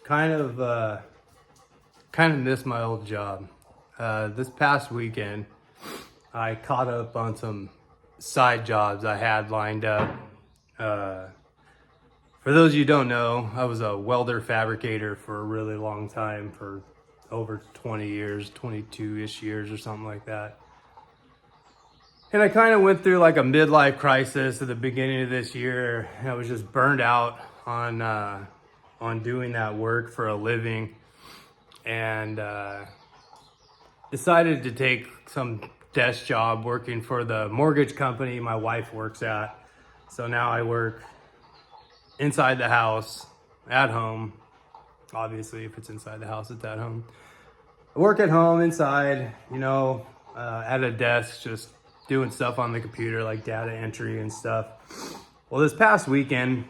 kind of miss my old job. This past weekend, I caught up on some side jobs I had lined up. For those of you who don't know, I was a welder fabricator for a really long time, for over 20 years, 22-ish years or something like that. And I kind of went through like a midlife crisis at the beginning of this year. I was just burned out on doing that work for a living, and decided to take some desk job working for the mortgage company my wife works at. So now I work inside the house, at home. Obviously, if it's inside the house, it's at home. I work at home, inside, at a desk, just doing stuff on the computer like data entry and stuff. Well, this past weekend,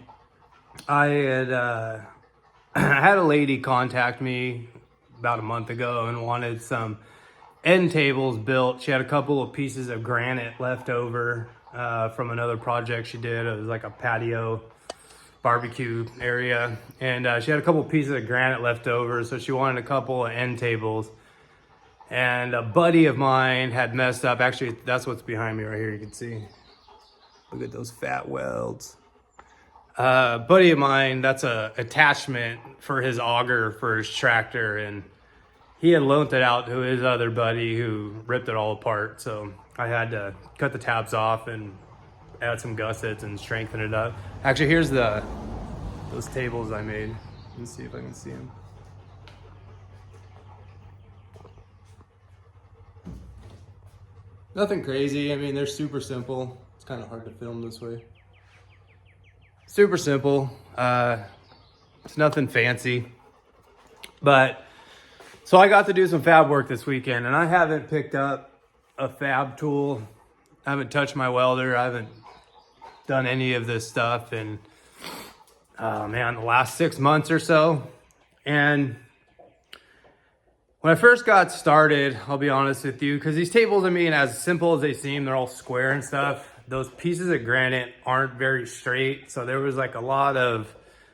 I had I had a lady contact me about a month ago and wanted some end tables built. She had a couple of pieces of granite left over from another project she did. It was like a patio barbecue area, and she had a couple pieces of granite left over, so she wanted a couple of end tables. And a buddy of mine had messed up. Actually, that's what's behind me right here. You can see. Look at those fat welds. Buddy of mine, that's a attachment for his auger for his tractor, and he had loaned it out to his other buddy who ripped it all apart. So I had to cut the tabs off and add some gussets and strengthen it up. Actually, here's those tables I made. Let's see if I can see them. Nothing crazy. I mean, they're super simple. It's kind of hard to film this way. Super simple. It's nothing fancy. But so I got to do some fab work this weekend, and I haven't picked up a fab tool. I haven't touched my welder. I haven't done any of this stuff in, the last 6 months or so. And when I first got started, I'll be honest with you, because these tables, as simple as they seem, they're all square and stuff. Those pieces of granite aren't very straight. So there was like a lot of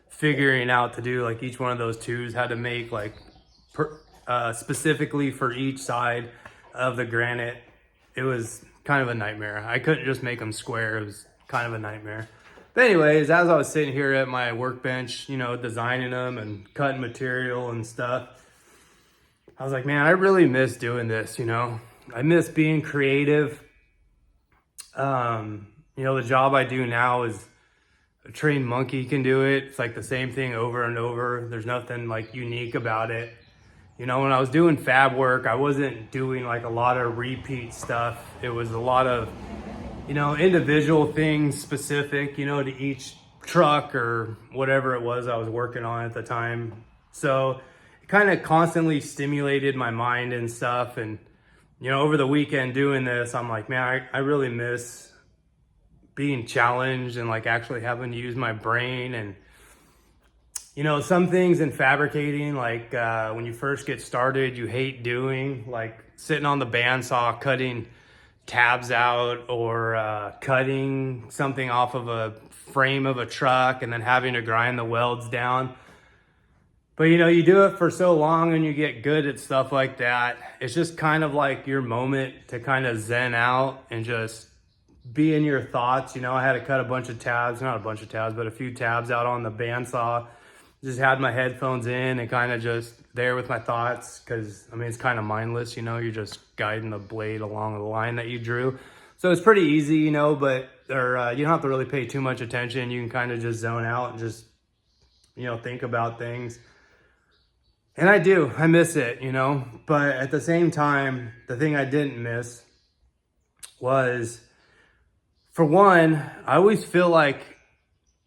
figuring out to do. Like each one of those tubes had to make like specifically for each side of the granite. It was kind of a nightmare. I couldn't just make them square. It was kind of a nightmare. But anyways, as I was sitting here at my workbench, designing them and cutting material and stuff, I was like, man, I really miss doing this, I miss being creative. The job I do now is a trained monkey can do it. It's like the same thing over and over. There's nothing like unique about it. When I was doing fab work, I wasn't doing like a lot of repeat stuff. It was a lot of, individual things specific, to each truck or whatever it was I was working on at the time. So kind of constantly stimulated my mind and stuff. And over the weekend doing this, I'm like, man, I really miss being challenged and like actually having to use my brain. And some things in fabricating, like when you first get started, you hate doing, like sitting on the bandsaw cutting tabs out, or cutting something off of a frame of a truck and then having to grind the welds down. But you do it for so long and you get good at stuff like that. It's just kind of like your moment to kind of zen out and just be in your thoughts. I had to cut a bunch of tabs, not a bunch of tabs, but a few tabs out on the bandsaw. Just had my headphones in and kind of just there with my thoughts, because it's kind of mindless. You're just guiding the blade along the line that you drew. So it's pretty easy, but you don't have to really pay too much attention. You can kind of just zone out and just think about things. And I miss it, but at the same time, the thing I didn't miss was, for one, I always feel like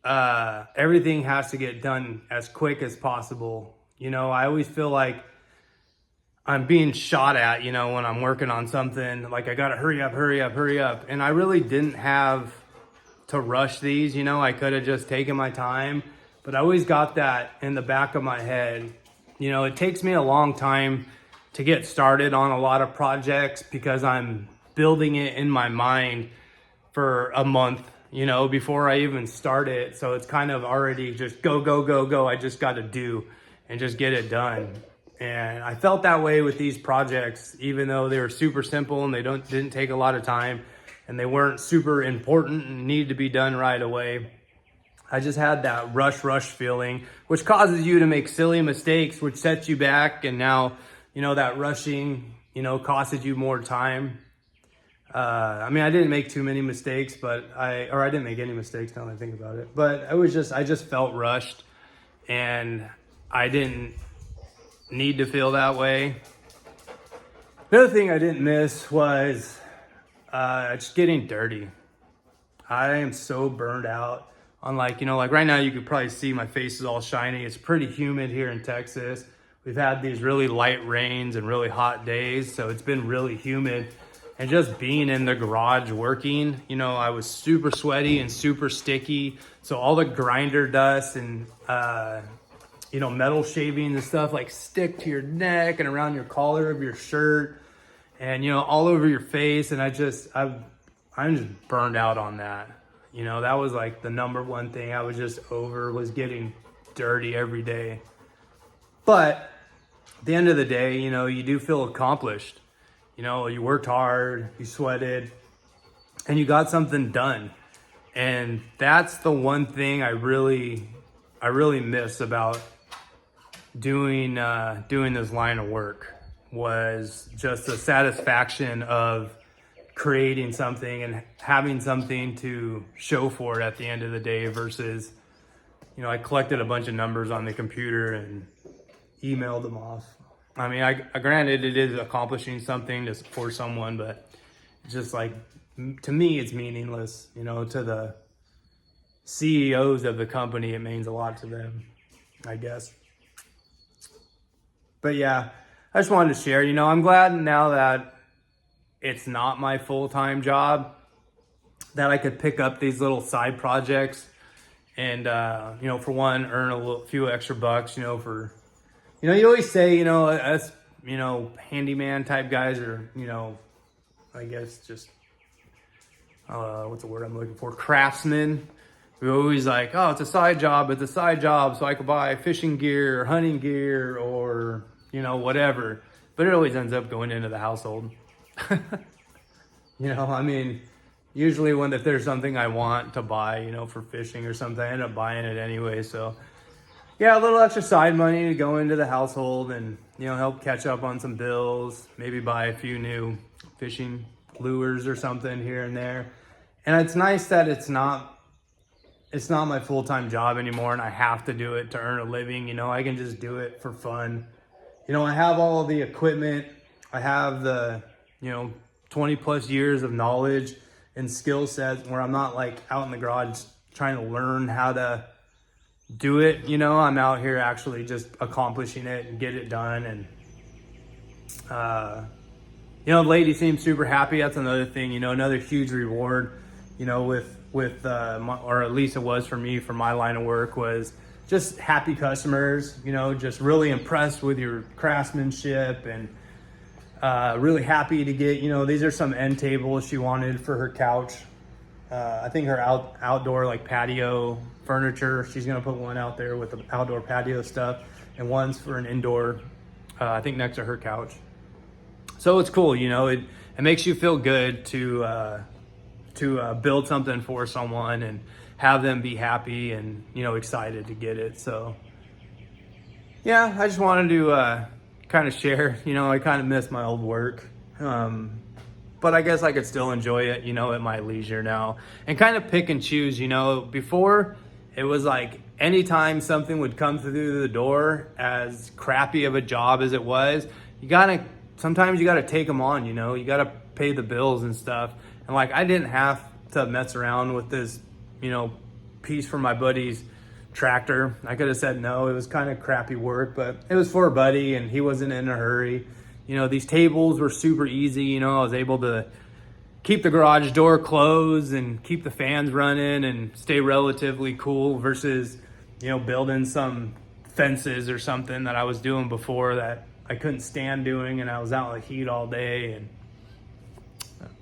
everything has to get done as quick as possible. I always feel like I'm being shot at, when I'm working on something, like I gotta hurry up. And I really didn't have to rush these, I could have just taken my time, but I always got that in the back of my head. It takes me a long time to get started on a lot of projects because I'm building it in my mind for a month, before I even start it. So it's kind of already just go. I just got to do. and just get it done. And I felt that way with these projects, even though they were super simple and they didn't take a lot of time and they weren't super important and needed to be done right away. I just had that rush feeling, which causes you to make silly mistakes, which sets you back. And now, that rushing, costed you more time. I mean, I didn't make too many mistakes, but I didn't make any mistakes now that I think about it. But I just felt rushed, and I didn't need to feel that way. The other thing I didn't miss was just getting dirty. I am so burned out on like right now you could probably see my face is all shiny. It's pretty humid here in Texas. We've had these really light rains and really hot days, so it's been really humid. And just being in the garage working, I was super sweaty and super sticky. So all the grinder dust and, metal shavings and stuff like stick to your neck and around your collar of your shirt and, all over your face. And I'm just burned out on that. That was like the number one thing I was just over, was getting dirty every day. But at the end of the day, you do feel accomplished. You worked hard, you sweated, and you got something done. And that's the one thing I really miss about doing this line of work, was just the satisfaction of creating something and having something to show for it at the end of the day versus, I collected a bunch of numbers on the computer and emailed them off. I mean, I granted it is accomplishing something for someone, but it's just like, to me, it's meaningless. To the CEOs of the company, it means a lot to them, I guess. But yeah, I just wanted to share, I'm glad now that it's not my full-time job, that I could pick up these little side projects and, for one, earn a few extra bucks, for, you always say, us, handyman type guys are, I guess just, what's the word I'm looking for? Craftsmen. We're always like, oh, it's a side job, so I could buy fishing gear or hunting gear or, whatever. But it always ends up going into the household. I mean, usually if there's something I want to buy, for fishing or something, I end up buying it anyway. So yeah, a little extra side money to go into the household and, help catch up on some bills, maybe buy a few new fishing lures or something here and there. And it's nice that it's not my full-time job anymore and I have to do it to earn a living. I can just do it for fun. I have all the equipment. I have the, 20 plus years of knowledge and skill sets where I'm not like out in the garage trying to learn how to do it. I'm out here actually just accomplishing it and get it done. And, the lady seems super happy. That's another thing, another huge reward, with or at least it was for me, for my line of work, was just happy customers, just really impressed with your craftsmanship and, really happy to get, these are some end tables she wanted for her couch. I think her outdoor like patio furniture, she's gonna put one out there with the outdoor patio stuff and one's for an indoor, I think next to her couch. So it's cool, it makes you feel good to build something for someone and have them be happy and, excited to get it. So yeah, I just wanted to, kind of share, I kind of miss my old work. But I guess I could still enjoy it, at my leisure now and kind of pick and choose, before it was like anytime something would come through the door, as crappy of a job as it was, sometimes you gotta take them on, you gotta pay the bills and stuff. And like, I didn't have to mess around with this, piece from my buddy's tractor. I could have said no. It was kind of crappy work, but it was for a buddy and he wasn't in a hurry. These tables were super easy. I was able to keep the garage door closed and keep the fans running and stay relatively cool versus, building some fences or something that I was doing before that I couldn't stand doing, and I was out in the heat all day.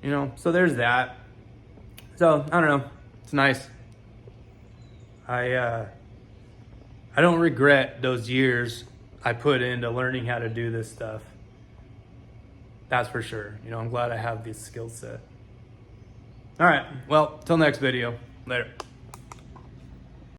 And, so there's that. So I don't know. It's nice. I don't regret those years I put into learning how to do this stuff. That's for sure. You know, I'm glad I have this skill set. All right, well, till next video. Later.